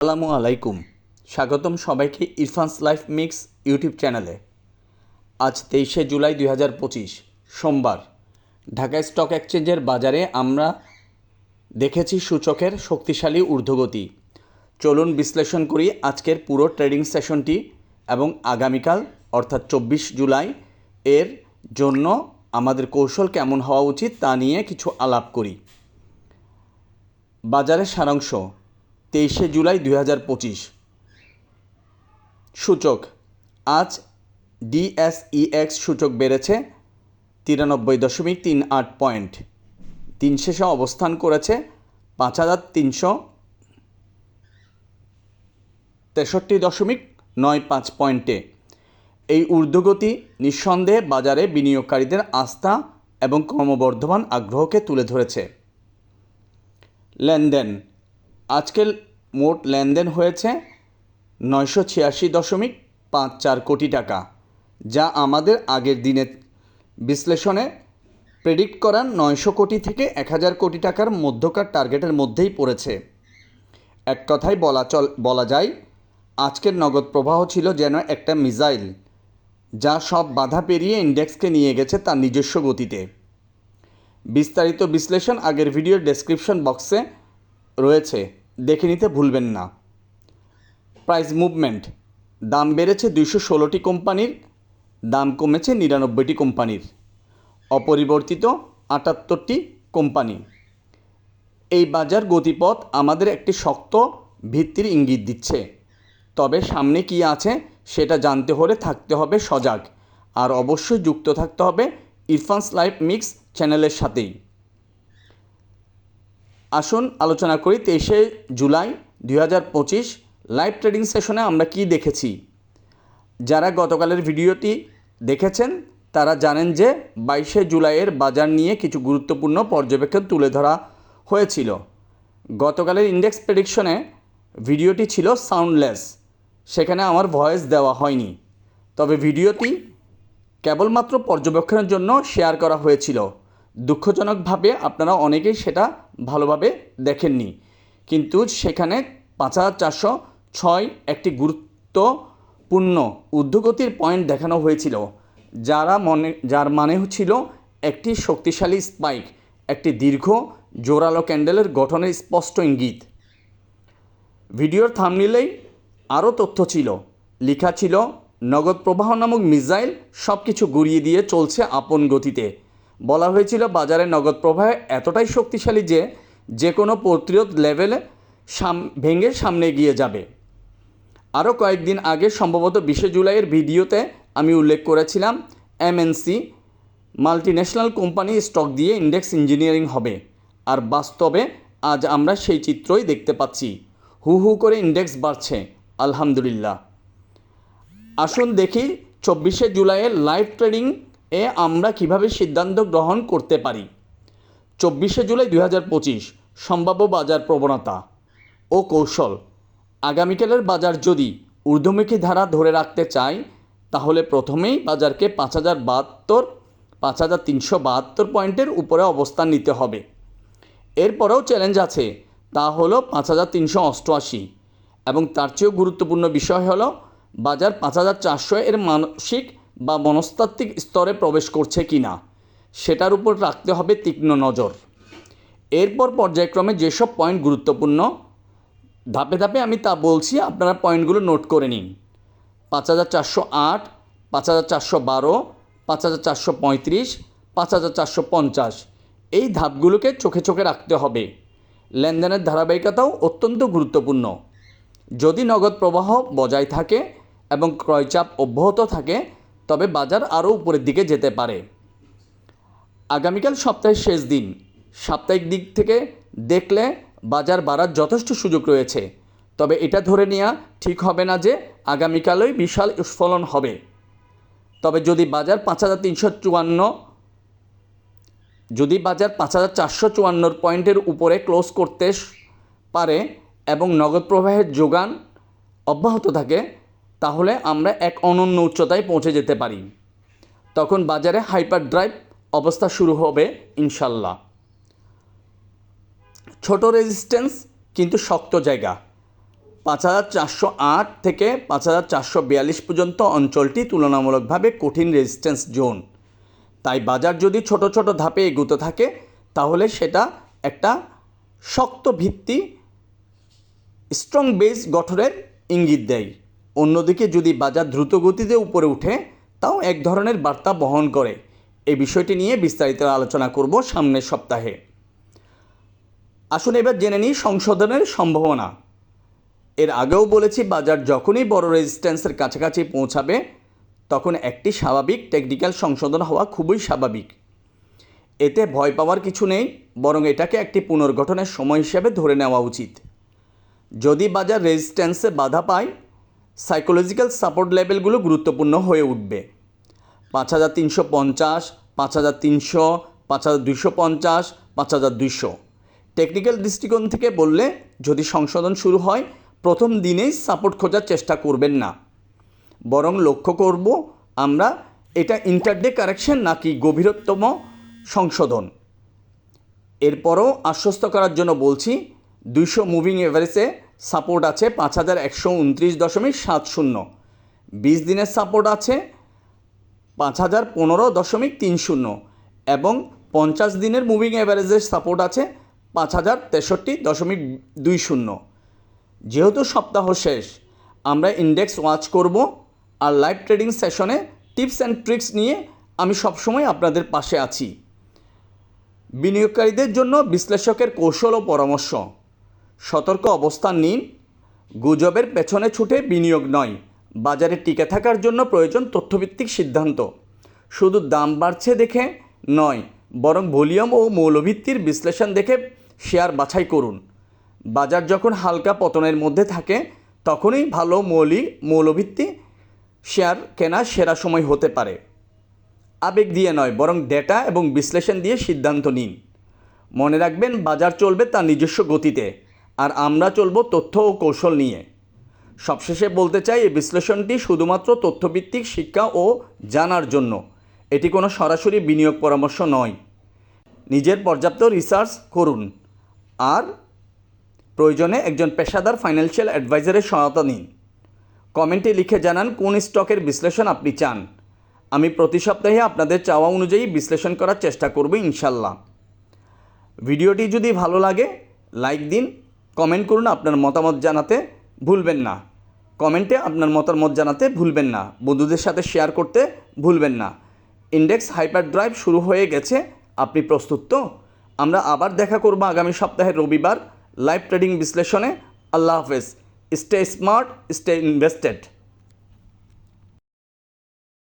আসসালামু আলাইকুম, স্বাগতম সবাইকে ইরফানস লাইফ মিক্স ইউটিউব চ্যানেলে। আজ 23শে জুলাই 2025 সোমবার। ঢাকা স্টক এক্সচেঞ্জের বাজারে আমরা দেখেছি সূচকের শক্তিশালী ঊর্ধ্বগতি। চলুন বিশ্লেষণ করি আজকের পুরো ট্রেডিং সেশনটি এবং আগামীকাল অর্থাৎ 24 জুলাই এর জন্য আমাদের কৌশল কেমন হওয়া উচিত তা নিয়ে কিছু আলাপ করি। বাজারের সারাংশ 23শে জুলাই 2025 সূচক। আজ DSEX সূচক বেড়েছে 93.38 পয়েন্ট। দিন শেষে অবস্থান করেছে 5363.95 পয়েন্টে। এই ঊর্ধ্বগতি নিঃসন্দেহে বাজারে বিনিয়োগকারীদের আস্থা এবং ক্রমবর্ধমান আগ্রহকে তুলে ধরেছে। লেনদেন। আজকের মোট লেনদেন হয়েছে 986.54 কোটি টাকা, যা আমাদের আগের দিনের বিশ্লেষণে প্রেডিক্ট করা 900 কোটি থেকে 1000 কোটি টাকার মধ্যকার টার্গেটের মধ্যেই পড়েছে। এক কথায় বলা যায় আজকের নগদ প্রবাহ ছিল যেন একটা মিসাইল, যা সব বাধা পেরিয়ে ইন্ডেক্সকে নিয়ে গেছে তার নিজস্ব গতিতে। বিস্তারিত বিশ্লেষণ আগের ভিডিওর ডেসক্রিপশন বক্সে রয়েছে, দেখে নিতে ভুলবেন না। Price movement. দাম বেড়েছে 216টি কোম্পানির, দাম কমেছে 99টি কোম্পানির, অপরিবর্তিত 78টি কোম্পানি। এই বাজার গতিপথ আমাদের একটি শক্ত ভিত্তির ইঙ্গিত দিচ্ছে, তবে সামনে কী আছে সেটা জানতে হলে থাকতে হবে সজাগ, আর অবশ্যই যুক্ত থাকতে হবে ইরফানস লাইফ মিক্স চ্যানেলের সাথেই। আসুন আলোচনা করি 23শে জুলাই 2025 লাইভ ট্রেডিং সেশনে আমরা কি দেখেছি। যারা গতকালের ভিডিওটি দেখেছেন তারা জানেন যে 22শে জুলাইয়ের বাজার নিয়ে কিছু গুরুত্বপূর্ণ পর্যবেক্ষণ তুলে ধরা হয়েছিল। গতকালের ইন্ডেক্স প্রেডিকশনে ভিডিওটি ছিল সাউন্ডলেস, সেখানে আমার ভয়েস দেওয়া হয়নি, তবে ভিডিওটি কেবলমাত্র পর্যবেক্ষণের জন্য শেয়ার করা হয়েছিল। দুঃখজনকভাবে আপনারা অনেকেই সেটা ভালোভাবে দেখেননি, কিন্তু সেখানে 5406 একটি গুরুত্বপূর্ণ ঊর্ধ্বগতির পয়েন্ট দেখানো হয়েছিল, যার মানে ছিল একটি শক্তিশালী স্পাইক, একটি দীর্ঘ জোরালো ক্যান্ডেলের গঠনের স্পষ্ট ইঙ্গিত। ভিডিওর থাম্বনেইলেই আরও তথ্য ছিল, লেখা ছিল নগদ প্রবাহ নামক মিসাইল সব কিছু গুড়িয়ে দিয়ে চলছে আপন গতিতে। বলা হয়েছিল বাজারে নগদ প্রবাহ এতটাই শক্তিশালী যে কোনো প্রতিরোধ লেভেলে ভেঙে সামনে এগিয়ে যাবে। আরও কয়েকদিন আগে সম্ভবত 20শে জুলাইয়ের ভিডিওতে আমি উল্লেখ করেছিলাম MNC মাল্টিন্যাশনাল কোম্পানি স্টক দিয়ে ইন্ডেক্স ইঞ্জিনিয়ারিং হবে, আর বাস্তবে আজ আমরা সেই চিত্রই দেখতে পাচ্ছি। হু হু করে ইন্ডেক্স বাড়ছে, আলহামদুলিল্লাহ। আসুন দেখি 24শে জুলাইয়ের লাইভ ট্রেডিং এ আমরা কিভাবে সিদ্ধান্ত গ্রহণ করতে পারি। 24শে জুলাই 2025 সম্ভাব্য বাজার প্রবণতা ও কৌশল। আগামীকালের বাজার যদি ঊর্ধ্বমুখী ধারা ধরে রাখতে চায় তাহলে প্রথমেই বাজারকে 5372 পয়েন্টের উপরে অবস্থান নিতে হবে। এরপরেও চ্যালেঞ্জ আছে, তা হলো 5388, এবং তার চেয়েও গুরুত্বপূর্ণ বিষয় হলো বাজার 5400 এর মানসিক বা মনস্তাত্ত্বিক স্তরে প্রবেশ করছে কি না, সেটার উপর রাখতে হবে তীক্ষ্ণ নজর। এরপর পর্যায়ক্রমে যেসব পয়েন্ট গুরুত্বপূর্ণ ধাপে ধাপে আমি তা বলছি, আপনারা পয়েন্টগুলো নোট করে নিন। 5408, 5412, 5435, 5450 এই ধাপগুলোকে চোখে চোখে রাখতে হবে। লেনদেনের ধারাবাহিকতাও অত্যন্ত গুরুত্বপূর্ণ। যদি নগদ প্রবাহ বজায় থাকে এবং ক্রয়চাপ অব্যাহত থাকে তবে বাজার আরও উপরের দিকে যেতে পারে। আগামীকাল সপ্তাহের শেষ দিন, সাপ্তাহিক দিক থেকে দেখলে বাজার বাড়ার যথেষ্ট সুযোগ রয়েছে, তবে এটা ধরে নেওয়া ঠিক হবে না যে আগামীকালই বিশাল স্ফলন হবে। তবে যদি বাজার 5454 পয়েন্টের উপরে ক্লোজ করতে পারে এবং নগদ প্রবাহের যোগান অব্যাহত থাকে তাহলে আমরা এক অনন্য উচ্চতায় পৌঁছে যেতে পারি। তখন বাজারে হাইপার ড্রাইভ অবস্থা শুরু হবে ইনশাল্লাহ। ছোট রেজিস্ট্যান্স কিন্তু শক্ত জায়গা, 5408 থেকে 5442 পর্যন্ত অঞ্চলটি তুলনামূলকভাবে কঠিন রেজিস্ট্যান্স জোন। তাই বাজার যদি ছোট ছোট ধাপে এগোতে থাকে তাহলে সেটা একটা শক্ত ভিত্তি, স্ট্রং বেস গঠনের ইঙ্গিত দেয়। অন্যদিকে যদি বাজার দ্রুত গতিতে উপরে উঠে তাও এক ধরনের বার্তা বহন করে। এই বিষয়টি নিয়ে বিস্তারিত আলোচনা করব সামনের সপ্তাহে। আসুন এবার জেনে নিই সংশোধনের সম্ভাবনা। এর আগেও বলেছি, বাজার যখনই বড় রেজিস্ট্যান্সের কাছাকাছি পৌঁছাবে তখন একটি স্বাভাবিক টেকনিক্যাল সংশোধন হওয়া খুবই স্বাভাবিক। এতে ভয় পাওয়ার কিছু নেই, বরং এটাকে একটি পুনর্গঠনের সময় হিসেবে ধরে নেওয়া উচিত। যদি বাজার রেজিস্ট্যান্সে বাধা পায়, সাইকোলজিক্যাল সাপোর্ট লেভেলগুলো গুরুত্বপূর্ণ হয়ে উঠবে। 5350, 5300, 5250, 5200। টেকনিক্যাল দৃষ্টিকোণ থেকে বললে, যদি সংশোধন শুরু হয় প্রথম দিনেই সাপোর্ট খোঁজার চেষ্টা করবেন না, বরং লক্ষ্য করব আমরা এটা ইন্টারডে কারেকশন নাকি গভীরতম সংশোধন। এরপরও আশ্বস্ত করার জন্য বলছি, 200 মুভিং এভারেজে সাপোর্ট আছে 5129.70, 20 দিনের সাপোর্ট আছে 5015.30 এবং 50 দিনের মুভিং এভারেজের সাপোর্ট আছে 5063.20। যেহেতু সপ্তাহ শেষ, আমরা ইন্ডেক্স ওয়াচ করব আর লাইভ ট্রেডিং সেশনে টিপস অ্যান্ড ট্রিক্স নিয়ে আমি সবসময় আপনাদের পাশে আছি। বিনিয়োগকারীদের জন্য বিশ্লেষকের কৌশল ও পরামর্শ। সতর্ক অবস্থান নিন। গুজবের পেছনে ছুটে বিনিয়োগ নয়, বাজারে টিকে থাকার জন্য প্রয়োজন তথ্যভিত্তিক সিদ্ধান্ত। শুধু দাম বাড়ছে দেখে নয়, বরং ভলিউম ও মৌলভিত্তির বিশ্লেষণ দেখে শেয়ার বাছাই করুন। বাজার যখন হালকা পতনের মধ্যে থাকে তখনই ভালো মৌলভিত্তি শেয়ার কেনা সেরা সময় হতে পারে। আবেগ দিয়ে নয়, বরং ডেটা এবং বিশ্লেষণ দিয়ে সিদ্ধান্ত নিন। মনে রাখবেন, বাজার চলবে তার নিজস্ব গতিতে, আর আমরা চলব তথ্য ও কৌশল নিয়ে। সবশেষে বলতে চাই, এই বিশ্লেষণটি শুধুমাত্র তথ্যভিত্তিক শিক্ষা ও জানার জন্য। এটি কোনো সরাসরি বিনিয়োগ পরামর্শ নয়। নিজের পর্যাপ্ত রিসার্চ করুন আর প্রয়োজনে একজন পেশাদার ফাইন্যান্সিয়াল অ্যাডভাইজারের সহায়তা নিন। কমেন্টে লিখে জানান কোন স্টকের বিশ্লেষণ আপনি চান। আমি প্রতি সপ্তাহে আপনাদের চাওয়া অনুযায়ী বিশ্লেষণ করার চেষ্টা করব ইনশাল্লাহ। ভিডিওটি যদি ভালো লাগে লাইক দিন, কমেন্ট করুন, আপনার মতামত জানাতে ভুলবেন না। কমেন্টে আপনার মতামত জানাতে ভুলবেন না, বন্ধুদের সাথে শেয়ার করতে ভুলবেন না। ইন্ডেক্স হাইপার ড্রাইভ শুরু হয়ে গেছে, আপনি প্রস্তুত তো? আমরা আবার দেখা করব আগামী সপ্তাহের রবিবার লাইভ ট্রেডিং বিশ্লেষণে। আল্লাহ হাফেজ। Stay smart, stay invested.